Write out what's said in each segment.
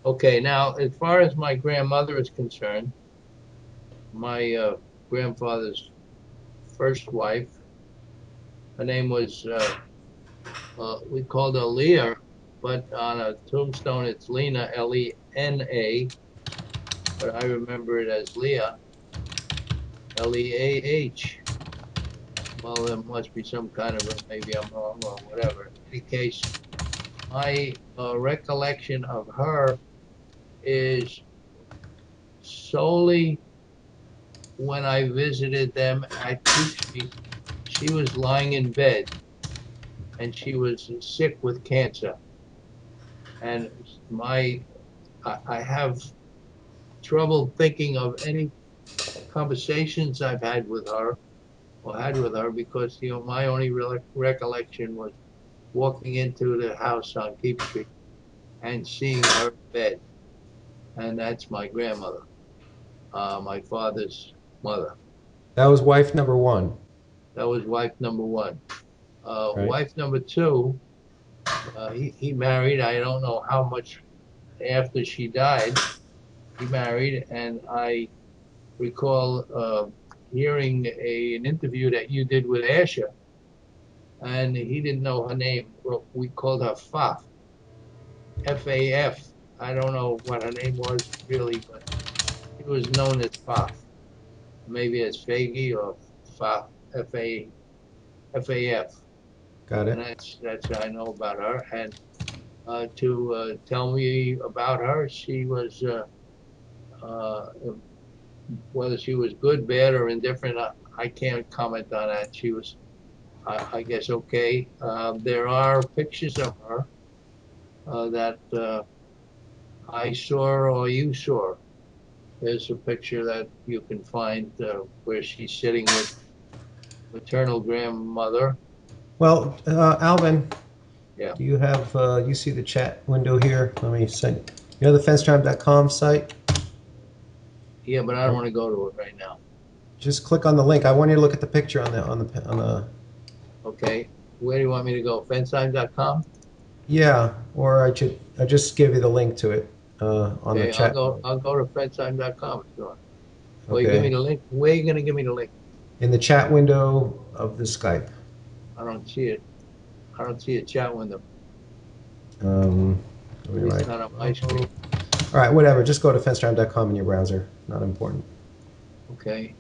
Okay, now as far as my grandmother is concerned, my grandfather's first wife, her name was we called her Leah, but on a tombstone it's Lena, Lena, but I remember it as Leah, Leah. Well, there must be some kind of maybe I'm wrong or whatever. In any case, my recollection of her is solely when I visited them at Street. She was lying in bed and she was sick with cancer. And my I have trouble thinking of any conversations I've had with her or had with her because my only recollection was walking into the house on Keep Street and seeing her in bed, and that's my grandmother, my father's mother. That was wife number one, That was wife number one. right? Wife number two, he married. I don't know how much after she died. He married, and I recall hearing an interview that you did with Asher, and he didn't know her name. Well, we called her Faf, Faf. I don't know what her name was really, but she was known as Faf, maybe as Faggy or Faf, Faf. Got And it. that's what I know about her. And to tell me about her, she was uh, whether she was good, bad, or indifferent. I can't comment on that. She was, I guess, okay. There are pictures of her that I saw or you saw. There's a picture that you can find where she's sitting with maternal grandmother. Well, Alvin, Yeah, do you have, you see the chat window here? Let me send, you know the fencetribe.com site? yeah, but I don't Or want to go to it right now. just click on the link. I want you to look at the picture on the, Okay, where do you want me to go? Fenceheim.com. yeah, or I just give you the link to it, on the Okay, chat. I'll go to fenceheim.com if you want. Well, you give me Okay. the link. Where are you gonna give me the link? In the chat window of the Skype. I don't see it. I don't see a chat window. Um, let At me least write. not on my All screen. right, whatever. Just go to fencetribe.com in your browser. Not important. Okay.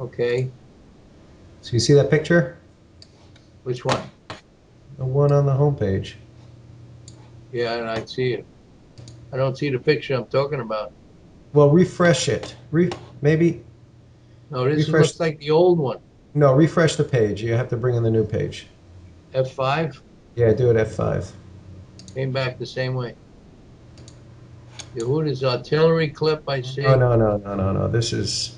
Okay. So you see that picture? Which one? The one on the homepage. Yeah, and I see it. I don't see the picture I'm talking about. Well, refresh it. Maybe No, this refresh. looks like the old one. No, refresh the page. You have to bring in the new page. F5 Yeah, do it F5. came back the same way. Yehuda's artillery clip I No, see. no, no, no, no, no. This is.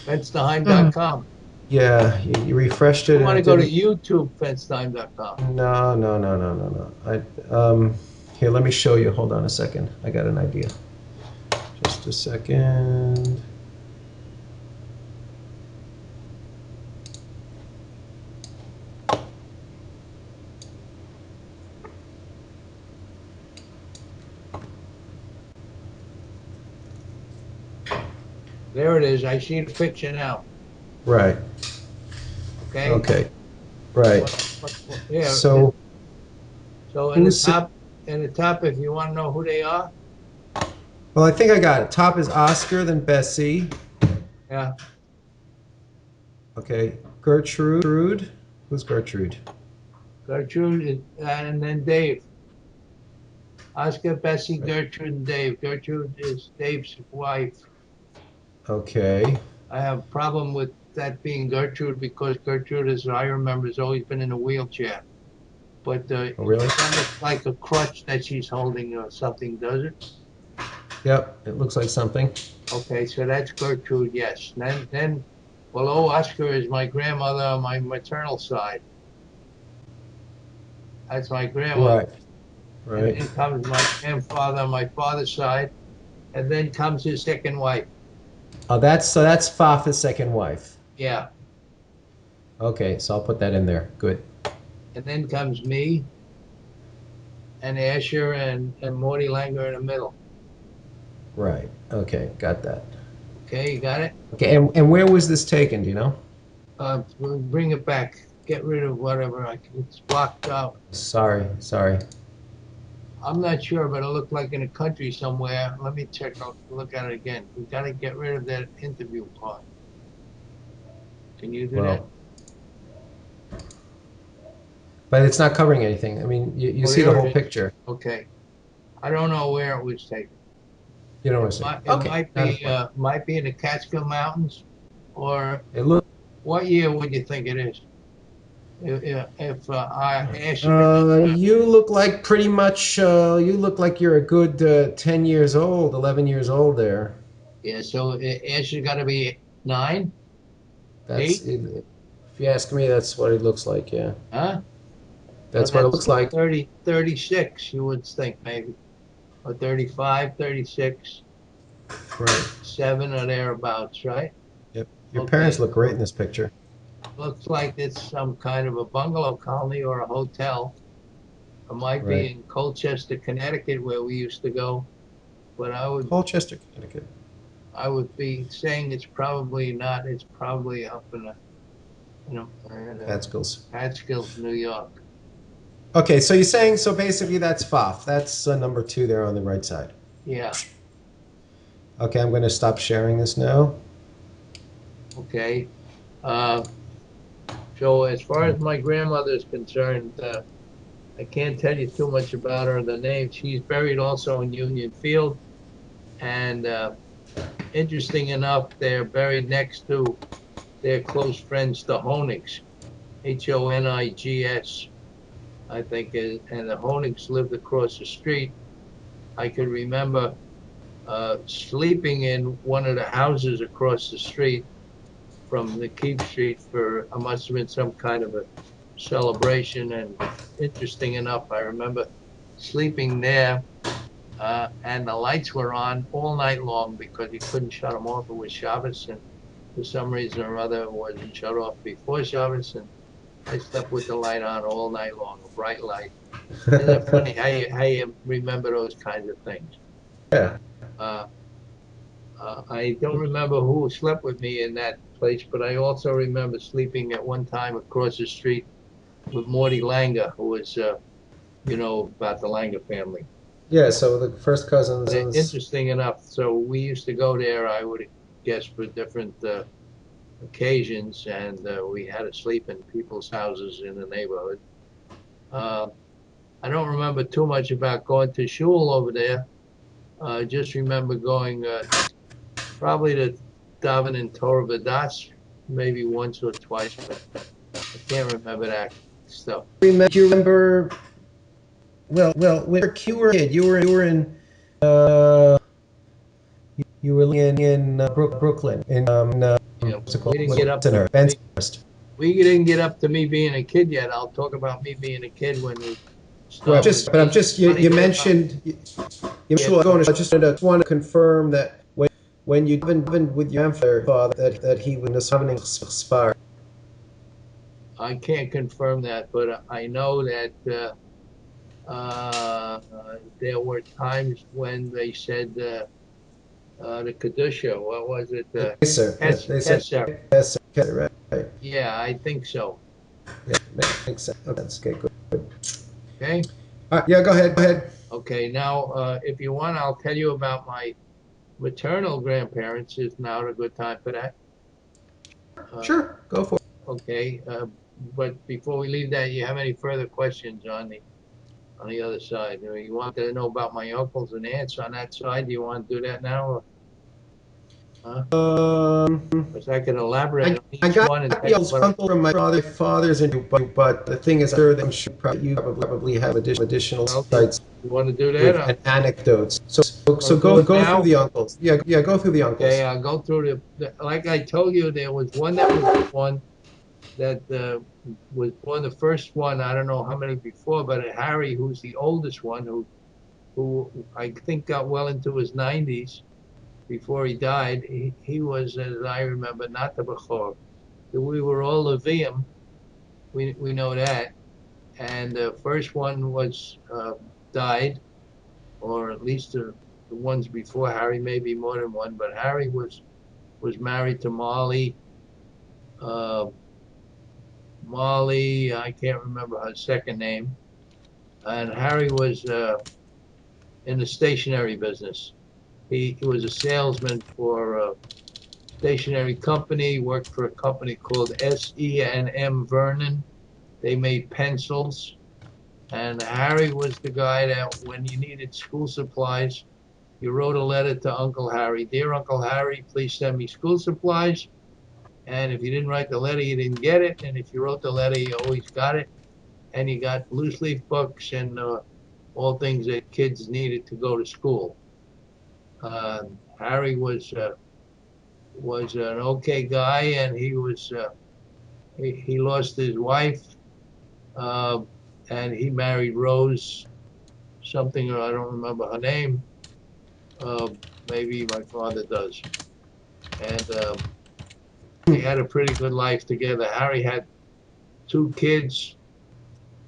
Fensterheim.com. Yeah, you refreshed I it and want to it go to didn't. YouTube, Fensterheim.com. No, no, no, no, no, no. Here, let me show you. Hold on a second. I got an idea. Just a second. There it is. I see the picture now. Right. Okay. Okay. Right. Yeah. So So who's? in the top, if you want to know who they are, Well, I think I got it. Top is Oscar, then Bessie. yeah, Okay. Gertrude. Who's Gertrude? Gertrude and then Dave. Oscar, Bessie, Gertrude, and Dave. Gertrude is Dave's wife. Okay. I have a problem with that being Gertrude because Gertrude, as I remember, has always been in a wheelchair. But Oh, really? that looks like a crutch that she's holding or something, does it? Yep. It looks like something. Okay, so that's Gertrude, yes. Then below Oscar is my grandmother on my maternal side. That's my grandmother. Right. And Right. then comes my grandfather on my father's side. And then comes his second wife. Oh, that's Fafa's second wife. Yeah. Okay, so I'll put that in there. Good. And then comes me and Asher and Morty Langer in the middle. Right. Okay, got that. Okay, you got it? Okay, and where was this taken? Do you know? We'll bring it back. Get rid of whatever it's blocked out. Sorry, sorry. I'm not sure, but it looked like in the country somewhere. Let me check out, look at it again. We got to get rid of that interview part. Can you do that? Well, but it's not covering anything. I mean, you Oh, see the there whole it is. picture. Okay. I don't know where it was taken. You know what It I'm saying? might, it Okay, might not a be, problem. might be in the Catskill Mountains, or It look. what year would you think it is? If I ask you, You look like pretty much. You look like you're a good 10 years old, 11 years old there. yeah, so Ash has got to be 9, That's 8, it. If you ask me, that's what it looks like. Yeah, huh? So that's what it that's looks like. 30, 36. You would think maybe, or 35, 36, Right. 7 or thereabouts, right? Yep. Your parents Okay, look great in so this picture. looks like it's some kind of a bungalow colony or a hotel. It might be Right. in Colchester, Connecticut, where we used to go, but Colchester, Connecticut. I would be saying it's probably not. It's probably up in the Catskills. Catskills, New York. Okay, so you're saying so basically that's Faf. That's number two there on the right side. Yeah. Okay, I'm going to stop sharing this now. Okay. Uh, so as far as my grandmother is concerned, I can't tell you too much about her. The name she's buried also in Union Field, and interesting enough, they're buried next to their close friends, the Honigs, Honigs, I think, and the Honigs lived across the street. I could remember sleeping in one of the houses across the street from the Keep Street for must have been some kind of a celebration. And interesting enough, I remember sleeping there, and the lights were on all night long because you couldn't shut them off. It was Shabbos, and for some reason or other, it wasn't shut off before Shabbos, and I slept with the light on all night long, a bright light. Isn't it funny how you remember those kinds of things? Yeah. Uh, I don't remember who slept with me in that place, but I also remember sleeping at one time across the street with Morty Langer, who was, about the Langer family. Yeah, so the first But cousins. interesting enough, so we used to go there, I would guess, for different occasions, and we had to sleep in people's houses in the neighborhood. Uh, I don't remember too much about going to shul over there. I just remember going probably to daven in Torah Vadas, maybe once or twice, but I can't remember that stuff. Do you remember? Well, when you were a kid, you were in uh, you were living in Brooklyn in Yeah, what's it we called? didn't get up to me. Bensonhurst. We didn't get up to me being a kid yet. I'll talk about me being a kid when we Well, start with just but I'm me. just Want to you hear about? mentioned you Yeah, mentioned going. I just want to confirm that when you been with your grandfather that he was having spar. I can't confirm that, but I know that there were times when they said the Kedusha. What was it? Yes, sir. Yeah, they said Kesser. yes, sir. Okay, right. Yeah, I think so. Yeah, makes sense. Okay, that's okay. Good. Okay. All right, yeah, go ahead. Go ahead. Okay. Now, if you want, I'll tell you about my maternal grandparents. Is now a good time for that? Uh, Sure, go for it. okay. But before we leave that, you have any further questions on the other side? You want to know about my uncles and aunts on that side? Do you want to do that now? Or, huh? Um, Because I can elaborate I, on I each got one and tell the you what I. uncle from my father's and but the thing is, I'm sure you probably have additional Well, do sites you want to do that? with anecdotes. So Want to do it go through now? the uncles. Yeah, go through the Okay, uncles. I'll go through like I told you, there was one that was born that was born the first one. I don't know how many before, but Harry, who's the oldest one, who I think got well into his 90s before he died, he was, as I remember, not the Bechor. We were all Levium. We know that. And the first one was died, or at least the ones before Harry, maybe more than one. But Harry was married to Molly. Uh, Molly, I can't remember her second name. And Harry was in the stationery business. He was a salesman for a stationery company, worked for a company called SE&M Vernon. They made pencils. And Harry was the guy that when you needed school supplies, you wrote a letter to Uncle Harry. Dear Uncle Harry, please send me school supplies. And if you didn't write the letter, you didn't get it. And if you wrote the letter, you always got it. And you got loose leaf books and all things that kids needed to go to school. Harry was an okay guy, and he lost his wife, uh, and he married Rose something, or I don't remember her name. Uh, Maybe my father does, and they had a pretty good life together. Harry had two kids,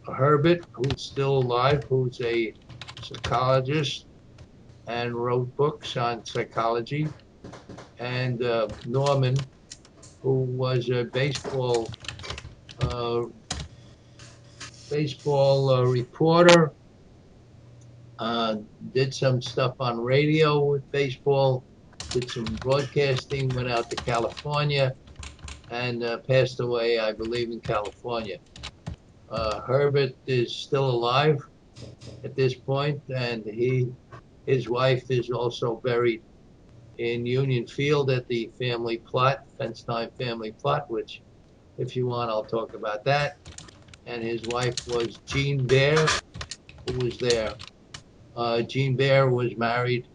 Herbert, who's still alive, who's a psychologist and wrote books on psychology, and Norman, who was a uh, baseball reporter, uh, did some stuff on radio with baseball, did some broadcasting, went out to California, and passed away, I believe, in California. Herbert is still alive at this point, and his wife is also buried in Union Field at the family plot, Fensterheim family plot, which, if you want, I'll talk about that. And his wife was Jean Bear, who was there. Jean Bear was married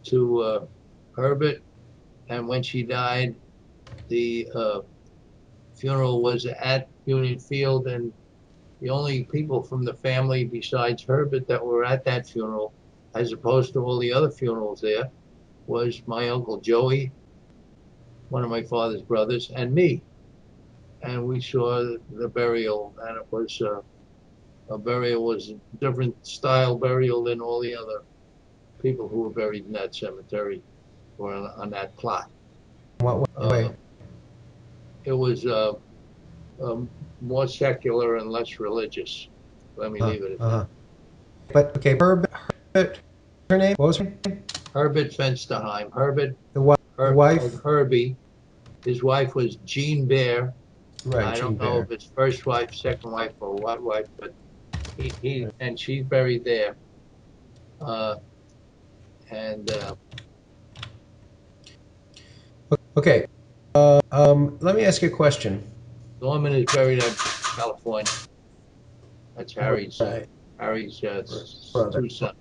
to Herbert, and when she died, the funeral was at Union Field, and the only people from the family besides Herbert that were at that funeral, as opposed to all the other funerals there, was my uncle Joey, one of my father's brothers, and me. And we saw the burial, and it was a burial was a different style burial than all the other people who were buried in that cemetery or on that plot. What Uh, way? it was um, more secular and less religious. Let me leave it at that. Uh-huh. But okay, Herbert, her name? What was her name? Herbert Fensterheim. Herbert The wife? called Herbie. His wife was Jean Bear. Right, I Jean don't know if Bear. it's first wife, second wife, or what wife, but he and she's buried there. Uh, and Okay. Let me ask you a question. Norman is buried in California. That's Right, Harry's brother, two sons.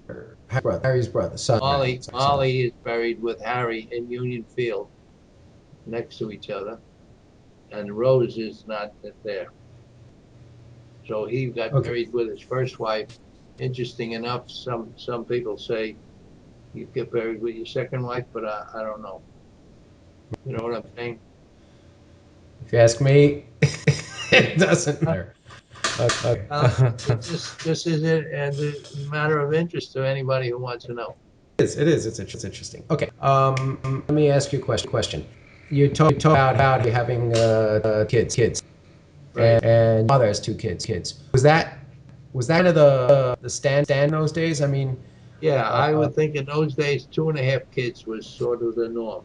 Harry's brother, son. Right, son. Molly is buried with Harry in Union Field, next to each other, and Rose is not there. So he got Okay. married with his first wife. Interesting enough, some people say you get married with your second wife, but I don't know. You know what I'm saying? If you ask me, it doesn't matter. This is it, and a matter of interest to anybody who wants to know. It is. It's interesting. Okay. Let me ask you a question. You talk about having kids, Right. and father has two kids. Was that kind of the stand those days? I mean, Yeah, I uh, would think in those days, two and a half kids was sort of the norm.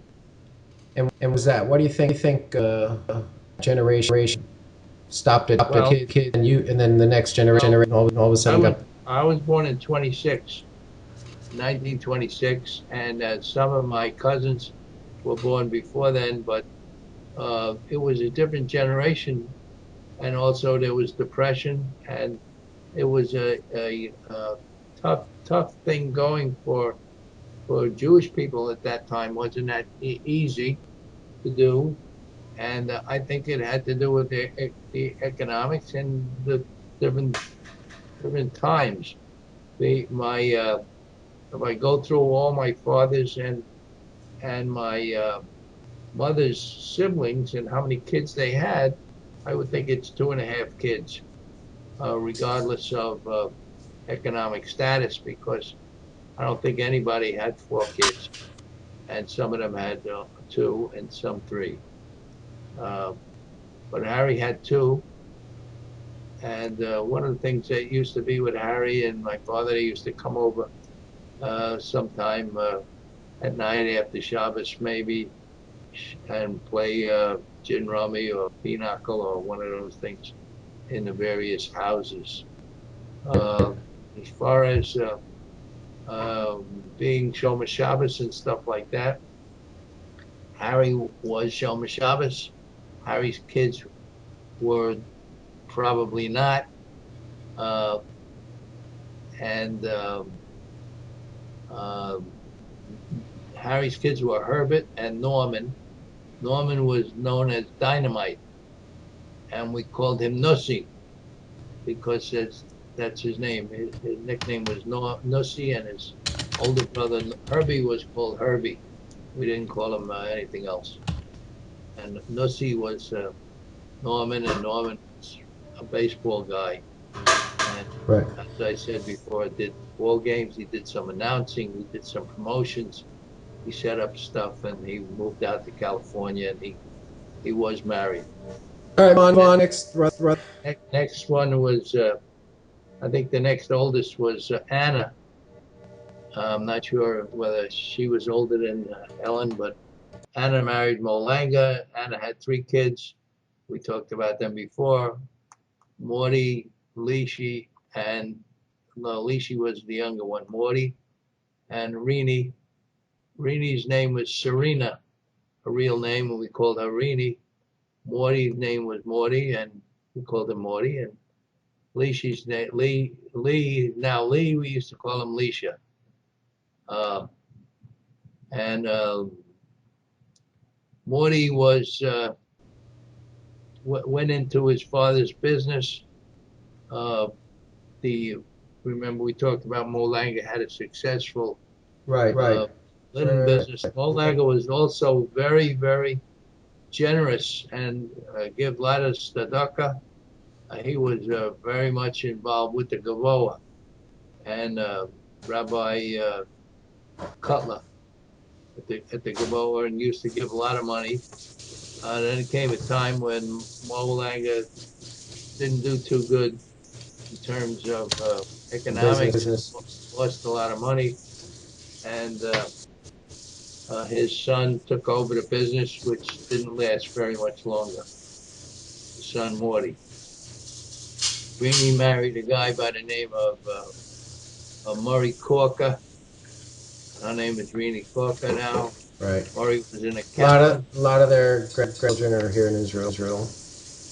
and was that? What do you think? Generation stopped at Well, kid, and then the next well, generation all of a I sudden was got. I was born in 1926, and some of my cousins were born before then, but it was a different generation, and also there was depression, and it was a tough thing going for Jewish people at that time. Wasn't that easy to do? And I think it had to do with the economics and the different different times. The my If I go through all my fathers and and my mother's siblings and how many kids they had, I would think it's two and a half kids, regardless of economic status, because I don't think anybody had four kids, and some of them had two and some three. Uh, but Harry had two, and one of the things that used to be with Harry and my father, they used to come over sometime at night after Shabbos, maybe, and play gin rummy or pinochle or one of those things in the various houses. Uh, as far as being Shomer Shabbos and stuff like that, Harry was Shomer Shabbos. Harry's kids were probably not. Uh, and uh, Harry's kids were Herbert and Norman. Norman was known as Dynamite, and we called him Nussi because that's his name. His nickname was Nussi, and his older brother Herbie was called Herbie. We didn't call him anything else. And Nussi was Norman, and Norman was a baseball guy. And Right. as I said before, did ball games. He did some announcing. He did some promotions. He set up stuff, and he moved out to California, and he was married. All right, come And on. Next, next one was I think the next oldest was Anna. I'm not sure whether she was older than Ellen, but Anna married Molanga. Anna had three kids. We talked about them before. Morty, Lishi, and no, Lishi was the younger one. Morty and Rini. Rini's name was Serena, her real name, and we called her Rini. Morty's name was Morty, and we called him Morty. And Lishi's name, Lee, we used to call him Lisha. Uh, and Morty went into his father's business. Uh, the Remember we talked about Molanga had a successful right, right, uh, linen right, business. Molanga was also very, very generous and give a lot of tzedakah. He was very much involved with the Gavoa and Rabbi Cutler at the Gavoa, and used to give a lot of money. Then it came a time when Molanga didn't do too good in terms of economics, and business. lost a lot of money. And his son took over the business, which didn't last very much longer. His son Morty. Greeny married a guy by the name of Murray Corker. Her name is Greeny Corker now. Right. Murray was an A accountant. lot of their grandchildren are here in Israel.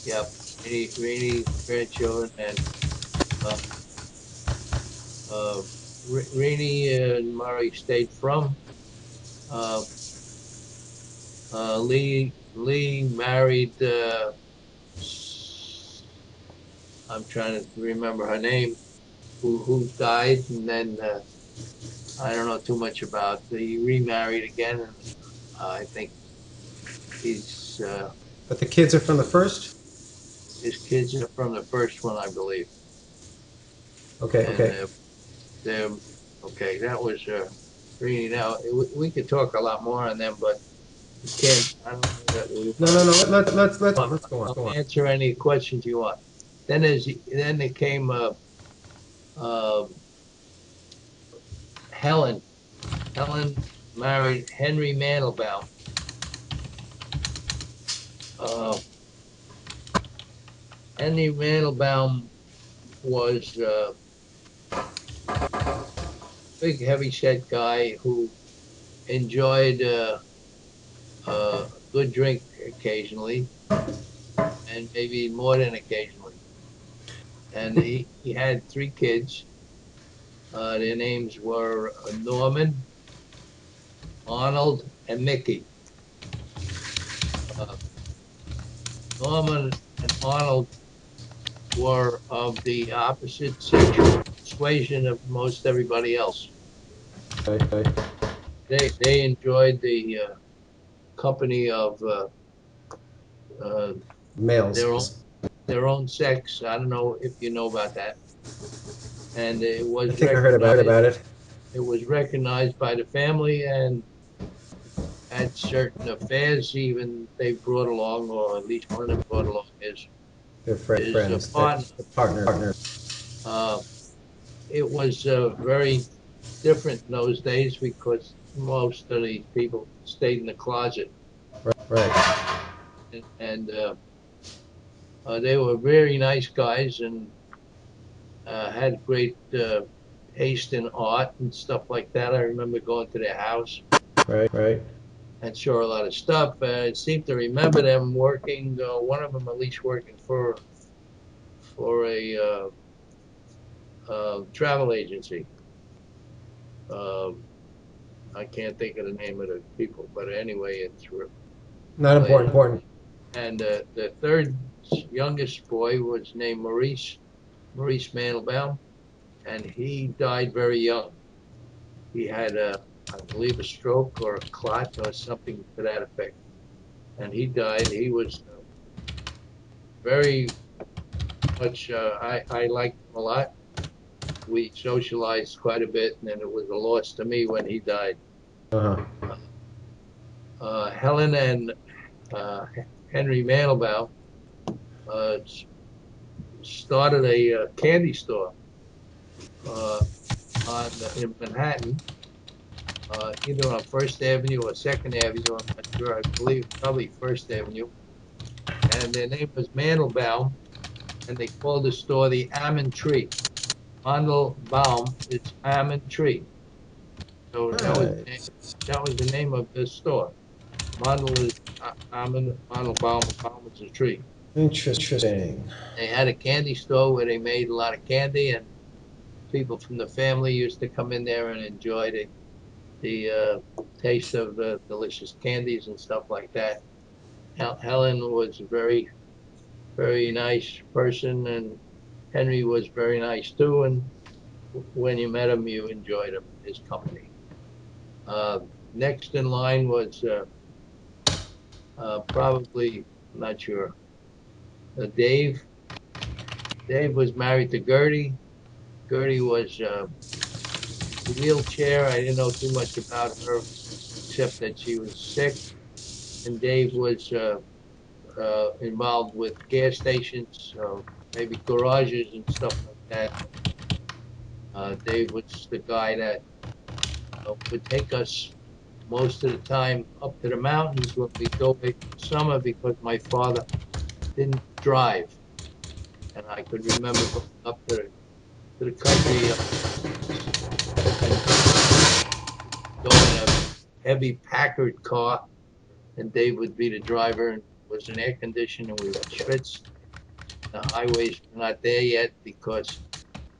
Yep, Greeny grandchildren, and uh, uh, Greeny and Murray stayed from. Uh, Lee married. I'm trying to remember her name. Who died, and then I don't know too much about. He remarried again, and I think he's But the kids are from the first. his kids are from the first one, I believe. Okay, And okay. they're okay. That was Greeny. Now we could talk a lot more on them, but we can't. I don't know that we No, want no, to. no. Let's go on. I'll Go on. answer any questions you want. Then there came uh, Helen. Helen married Henry Mandelbaum. Uh, Henry Mandelbaum was big, heavy-set guy who enjoyed a good drink occasionally, and maybe more than occasionally. And he had three kids. Their names were Norman, Arnold, and Mickey. Uh, Norman and Arnold were of the opposite sexual persuasion of most everybody else. Okay, okay. they enjoyed the company of uh, their own Males. their own sex. I don't know if you know about that. And I think I heard about it. it was recognized by the family, and at certain affairs, even they brought along, or at least one of them brought along They're his friends. They're partner. partner. Uh, it was very different in those days because most of these people stayed in the closet, Right. and they were very nice guys and had great taste in art and stuff like that. I remember going to their house Right. and saw a lot of stuff. I seem to remember them working, one of them at least working for a travel agency. Um, I can't think of the name of the people, but anyway, it's Not important. Important. and the third youngest boy was named Maurice Mandelbaum, and he died very young. He had I believe, a stroke or a clot or something to that effect, and he died. He was very much. I liked him a lot. We socialized quite a bit, and it was a loss to me when he died. Uh huh. Helen and uh, Henry Mandelbaum uh, started a candy store uh, on in Manhattan, either on First Avenue or Second Avenue. I'm not sure. I believe probably First Avenue. And their name was Mandelbaum, and they called the store the Almond Tree. Mandelbaum is almond tree. So Nice. that was the name of the store. Mandel is almond, Mandelbaum, Baum is a tree. Interesting. They had a candy store where they made a lot of candy, and people from the family used to come in there and enjoy the taste of the delicious candies and stuff like that. Helen was a very nice person, and Henry was very nice too. And when you met him, you enjoyed his company. Uh, Next in line was probably, I'm not sure, Dave. Dave was married to Gertie. Gertie was a wheelchair. I didn't know too much about her except that she was sick. And Dave was involved with gas stations, maybe garages and stuff like that. Dave was the guy that would take us most of the time up to the mountains when we go away for the summer because my father didn't drive. And I could remember going up to the country and go in a heavy Packard car, and Dave would be the driver, and it was an air conditioning, and we would schwitz. The highways were not there yet because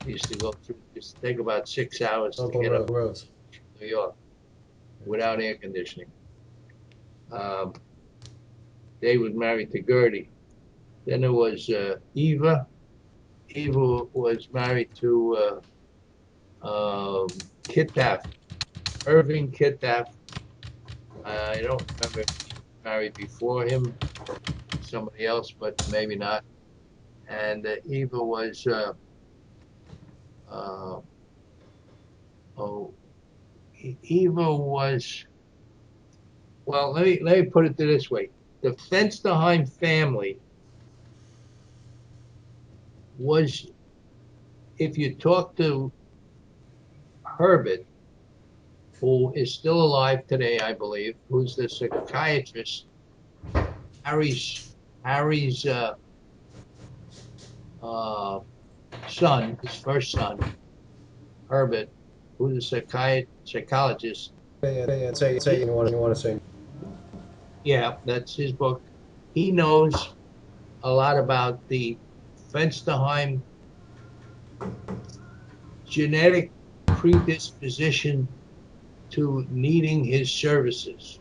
we used to go through, it used to take about 6 hours to Local get up roads. to New York without air conditioning. Um, Dave was married to Gertie. Then there was Eva. Eva was married to Kittaf, Irving Kittaf. I don't remember if she was married before him, somebody else, but maybe not. And Eva was, uh, oh, Eva was, well, let me put it this way. The Fensterheim family was, if you talk to Herbert, who is still alive today, I believe, who's the psychiatrist, Harry's uh, son, his first son, Herbert, who's a psychologist. Yeah. Say He, you want to say. yeah, that's his book. He knows a lot about the Fensterheim genetic predisposition to needing his services.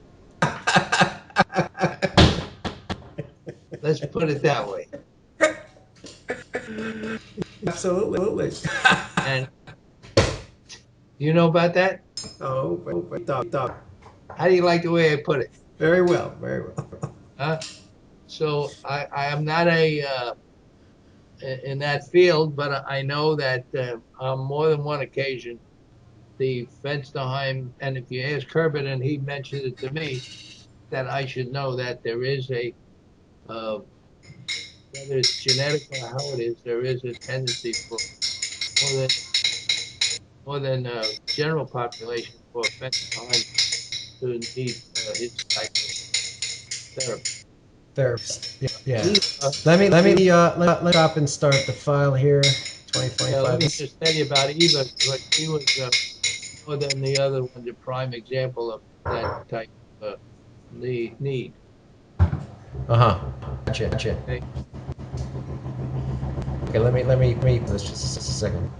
Let's put it that way. Absolutely. And you know about that? Oh, stop. How do you like the way I put it? Very well, very well. Huh? So I am not in that field, but I know that on more than one occasion, the Fensterheim, and if you ask Herbert and he mentioned it to me, that I should know that there is uh, whether it's genetic or how it is, there is a tendency for more than more than general population for Fensterheim to need his type of therapy. Therapist. Yeah, yeah. Eva, Let stop and start the file here. 20, yeah, let 25 me minutes. just tell you about Eva because she was more than the other one, the prime example of that type of need. Uh-huh. Gotcha. Okay. Okay, let me, let's just a second.